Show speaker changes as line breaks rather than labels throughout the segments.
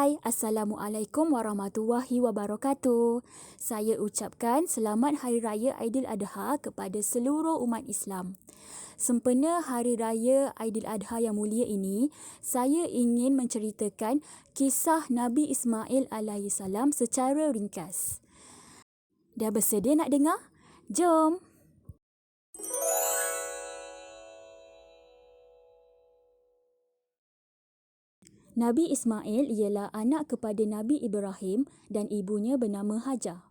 Hai, Assalamualaikum warahmatullahi wabarakatuh. Saya ucapkan selamat Hari Raya Aidiladha kepada seluruh umat Islam. Sempena Hari Raya Aidiladha yang mulia ini, saya ingin menceritakan kisah Nabi Ismail alaihissalam secara ringkas. Dah bersedia nak dengar? Jom! Nabi Ismail ialah anak kepada Nabi Ibrahim dan ibunya bernama Hajar.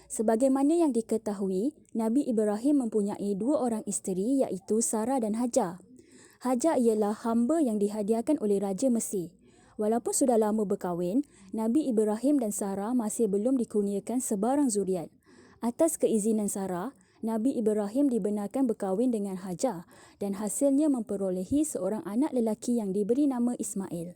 Sebagaimana yang diketahui, Nabi Ibrahim mempunyai dua orang isteri iaitu Sarah dan Hajar. Hajar ialah hamba yang dihadiahkan oleh Raja Mesir. Walaupun sudah lama berkahwin, Nabi Ibrahim dan Sarah masih belum dikurniakan sebarang zuriat. Atas keizinan Sarah, Nabi Ibrahim dibenarkan berkahwin dengan Hajar dan hasilnya memperolehi seorang anak lelaki yang diberi nama Ismail.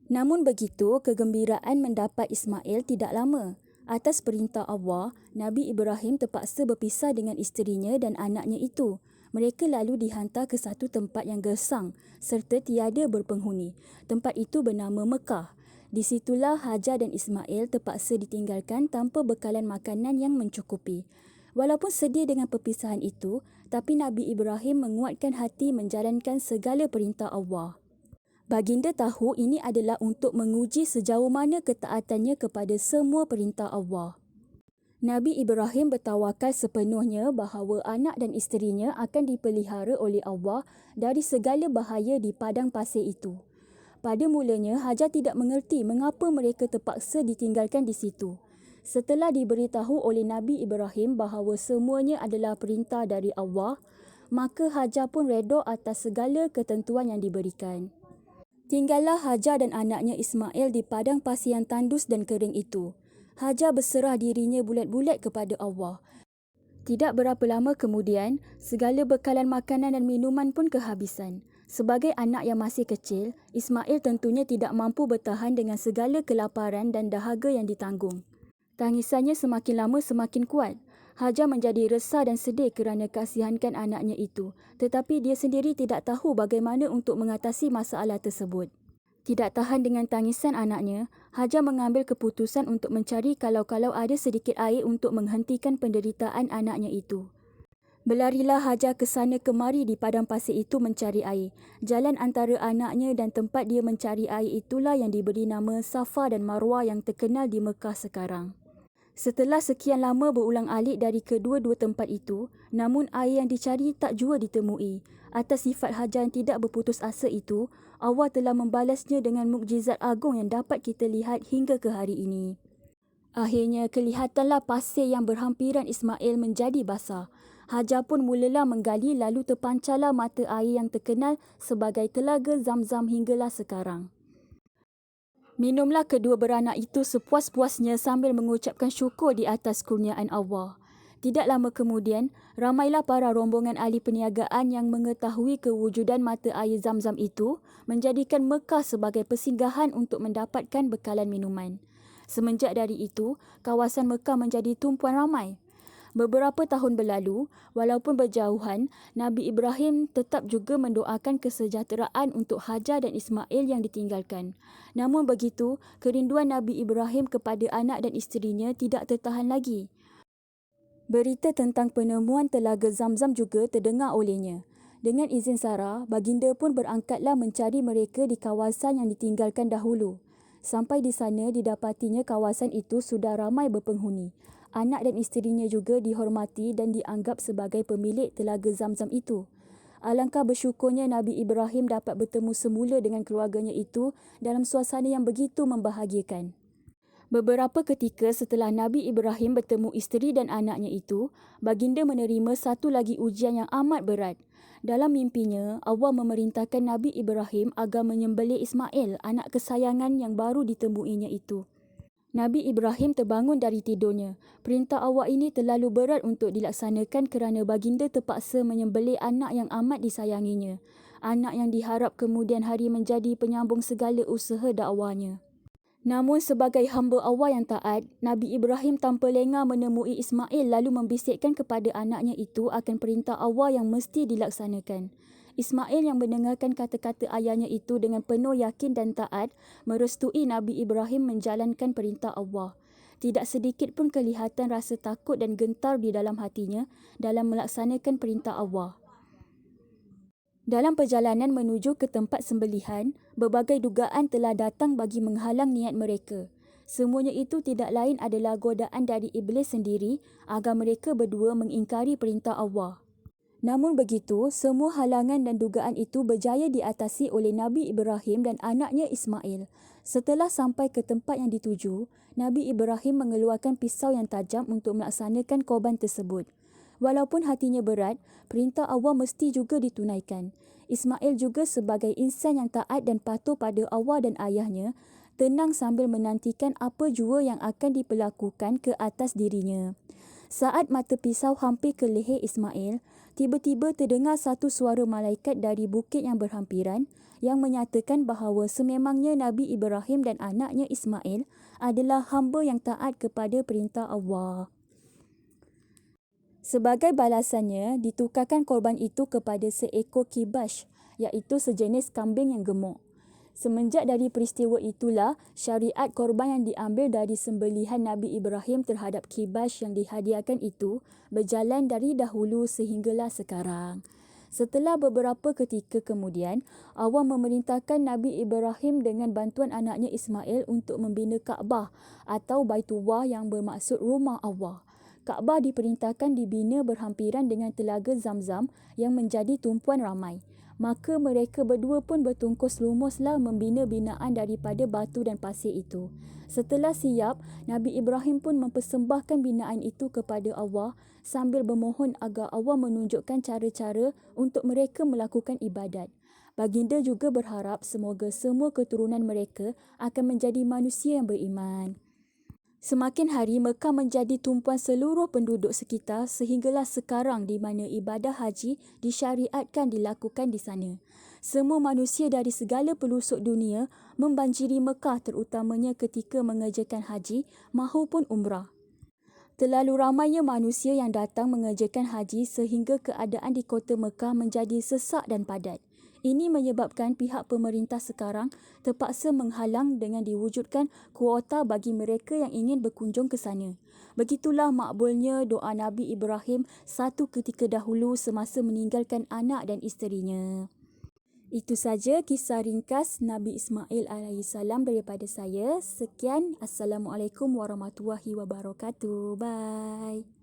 Namun begitu, kegembiraan mendapat Ismail tidak lama. Atas perintah Allah, Nabi Ibrahim terpaksa berpisah dengan isterinya dan anaknya itu. Mereka lalu dihantar ke satu tempat yang gersang serta tiada berpenghuni. Tempat itu bernama Mekah. Di situlah Hajar dan Ismail terpaksa ditinggalkan tanpa bekalan makanan yang mencukupi. Walaupun sedih dengan perpisahan itu, tapi Nabi Ibrahim menguatkan hati menjalankan segala perintah Allah. Baginda tahu ini adalah untuk menguji sejauh mana ketaatannya kepada semua perintah Allah. Nabi Ibrahim bertawakal sepenuhnya bahawa anak dan isterinya akan dipelihara oleh Allah dari segala bahaya di padang pasir itu. Pada mulanya, Hajar tidak mengerti mengapa mereka terpaksa ditinggalkan di situ. Setelah diberitahu oleh Nabi Ibrahim bahawa semuanya adalah perintah dari Allah, maka Hajar pun redha atas segala ketentuan yang diberikan. Tinggallah Hajar dan anaknya Ismail di padang pasir yang tandus dan kering itu. Hajar berserah dirinya bulat-bulat kepada Allah. Tidak berapa lama kemudian, segala bekalan makanan dan minuman pun kehabisan. Sebagai anak yang masih kecil, Ismail tentunya tidak mampu bertahan dengan segala kelaparan dan dahaga yang ditanggung. Tangisannya semakin lama semakin kuat. Hajar menjadi resah dan sedih kerana kasihankan anaknya itu, tetapi dia sendiri tidak tahu bagaimana untuk mengatasi masalah tersebut. Tidak tahan dengan tangisan anaknya, Hajar mengambil keputusan untuk mencari kalau-kalau ada sedikit air untuk menghentikan penderitaan anaknya itu. Berlarilah Hajar ke sana kemari di padang pasir itu mencari air. Jalan antara anaknya dan tempat dia mencari air itulah yang diberi nama Safa dan Marwah yang terkenal di Mekah sekarang. Setelah sekian lama berulang-alik dari kedua-dua tempat itu, namun air yang dicari tak jua ditemui. Atas sifat Hajar yang tidak berputus asa itu, Allah telah membalasnya dengan mukjizat agung yang dapat kita lihat hingga ke hari ini. Akhirnya kelihatanlah pasir yang berhampiran Ismail menjadi basah. Hajar pun mulalah menggali lalu terpancarlah mata air yang terkenal sebagai Telaga Zamzam hinggalah sekarang. Minumlah kedua beranak itu sepuas-puasnya sambil mengucapkan syukur di atas kurniaan Allah. Tidak lama kemudian, ramailah para rombongan ahli perniagaan yang mengetahui kewujudan mata air Zamzam itu menjadikan Mekah sebagai persinggahan untuk mendapatkan bekalan minuman. Semenjak dari itu, kawasan Mekah menjadi tumpuan ramai. Beberapa tahun berlalu, walaupun berjauhan, Nabi Ibrahim tetap juga mendoakan kesejahteraan untuk Hajar dan Ismail yang ditinggalkan. Namun begitu, kerinduan Nabi Ibrahim kepada anak dan isterinya tidak tertahan lagi. Berita tentang penemuan Telaga Zamzam juga terdengar olehnya. Dengan izin Sarah, baginda pun berangkatlah mencari mereka di kawasan yang ditinggalkan dahulu. Sampai di sana didapatinya kawasan itu sudah ramai berpenghuni. Anak dan isterinya juga dihormati dan dianggap sebagai pemilik Telaga Zamzam itu. Alangkah bersyukurnya Nabi Ibrahim dapat bertemu semula dengan keluarganya itu dalam suasana yang begitu membahagiakan. Beberapa ketika setelah Nabi Ibrahim bertemu isteri dan anaknya itu, baginda menerima satu lagi ujian yang amat berat. Dalam mimpinya, Allah memerintahkan Nabi Ibrahim agar menyembelih Ismail, anak kesayangan yang baru ditemuinya itu. Nabi Ibrahim terbangun dari tidurnya. Perintah Allah ini terlalu berat untuk dilaksanakan kerana baginda terpaksa menyembelih anak yang amat disayanginya. Anak yang diharap kemudian hari menjadi penyambung segala usaha dakwahnya. Namun sebagai hamba Allah yang taat, Nabi Ibrahim tanpa lengah menemui Ismail lalu membisikkan kepada anaknya itu akan perintah Allah yang mesti dilaksanakan. Ismail yang mendengarkan kata-kata ayahnya itu dengan penuh yakin dan taat, merestui Nabi Ibrahim menjalankan perintah Allah. Tidak sedikit pun kelihatan rasa takut dan gentar di dalam hatinya dalam melaksanakan perintah Allah. Dalam perjalanan menuju ke tempat sembelihan, berbagai dugaan telah datang bagi menghalang niat mereka. Semuanya itu tidak lain adalah godaan dari iblis sendiri agar mereka berdua mengingkari perintah Allah. Namun begitu, semua halangan dan dugaan itu berjaya diatasi oleh Nabi Ibrahim dan anaknya Ismail. Setelah sampai ke tempat yang dituju, Nabi Ibrahim mengeluarkan pisau yang tajam untuk melaksanakan korban tersebut. Walaupun hatinya berat, perintah Allah mesti juga ditunaikan. Ismail juga sebagai insan yang taat dan patuh pada Allah dan ayahnya, tenang sambil menantikan apa jua yang akan diperlakukan ke atas dirinya. Saat mata pisau hampir ke leher Ismail, tiba-tiba terdengar satu suara malaikat dari bukit yang berhampiran yang menyatakan bahawa sememangnya Nabi Ibrahim dan anaknya Ismail adalah hamba yang taat kepada perintah Allah. Sebagai balasannya, ditukarkan korban itu kepada seekor kibash, iaitu sejenis kambing yang gemuk. Semenjak dari peristiwa itulah, syariat korban yang diambil dari sembelihan Nabi Ibrahim terhadap kibash yang dihadiahkan itu berjalan dari dahulu sehinggalah sekarang. Setelah beberapa ketika kemudian, Allah memerintahkan Nabi Ibrahim dengan bantuan anaknya Ismail untuk membina Kaabah atau Baitullah yang bermaksud rumah Allah. Kaabah diperintahkan dibina berhampiran dengan telaga Zamzam yang menjadi tumpuan ramai. Maka mereka berdua pun bertungkus lumuslah membina binaan daripada batu dan pasir itu. Setelah siap, Nabi Ibrahim pun mempersembahkan binaan itu kepada Allah sambil bermohon agar Allah menunjukkan cara-cara untuk mereka melakukan ibadat. Baginda juga berharap semoga semua keturunan mereka akan menjadi manusia yang beriman. Semakin hari Mekah menjadi tumpuan seluruh penduduk sekitar sehinggalah sekarang di mana ibadah haji disyariatkan dilakukan di sana. Semua manusia dari segala pelosok dunia membanjiri Mekah terutamanya ketika mengerjakan haji mahupun umrah. Terlalu ramainya manusia yang datang mengerjakan haji sehingga keadaan di kota Mekah menjadi sesak dan padat. Ini menyebabkan pihak pemerintah sekarang terpaksa menghalang dengan diwujudkan kuota bagi mereka yang ingin berkunjung ke sana. Begitulah makbulnya doa Nabi Ibrahim satu ketika dahulu semasa meninggalkan anak dan isterinya. Itu saja kisah ringkas Nabi Ismail AS daripada saya. Sekian, Assalamualaikum warahmatullahi wabarakatuh. Bye.